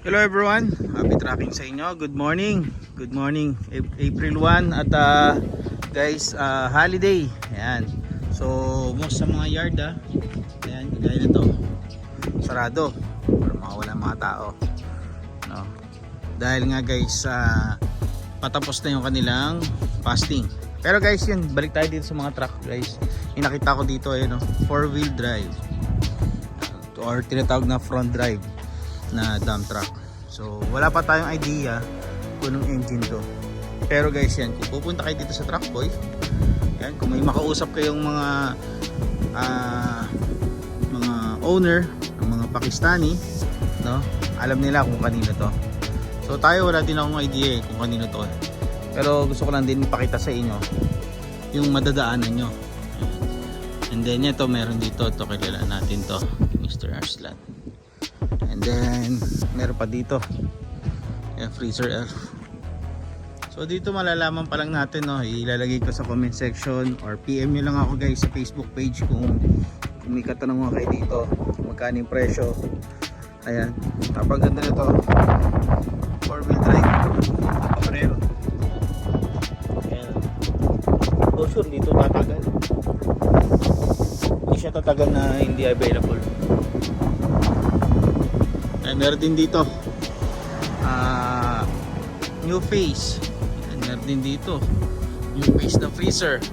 Hello everyone, happy tracking sa inyo. Good morning. Good morning. April 1 at guys, holiday. Ayan. So, most sa mga yard ayan, gaya nito. Sarado para makawala mga tao. No. Dahil nga guys, patapos na yung kanilang fasting. Pero guys, yun, balik tayo dito sa mga truck guys. Yung nakita ko dito ay 4-wheel drive. Or tinatawag na front drive na dump truck. So wala pa tayong idea kung anong engine to. Pero guys, yan, kung pupunta kayo dito sa Truckboy, yan, kung may makausap kayong mga owner ng mga Pakistani, no, alam nila kung kanino to. So tayo wala din akong idea kung kanino to. Pero gusto ko lang din ipakita sa inyo yung madadaanan nyo. And then ito, meron dito, ito kilala natin to, Mr. Arslan. And then meron pa dito, Freezer F. So dito malalaman pa lang natin, no, ilalagay ko sa comment section or PM nyo lang ako guys sa Facebook page kung may katanungan kayo dito, magkano yung presyo. Ayan, napaganda na to, 4-wheel drive, Cabrero. Ayan, oh sure, dito tatagal. Hindi siya tatagal na hindi available. Ay, meron din dito new face. Ayan, meron din dito new face na freezer.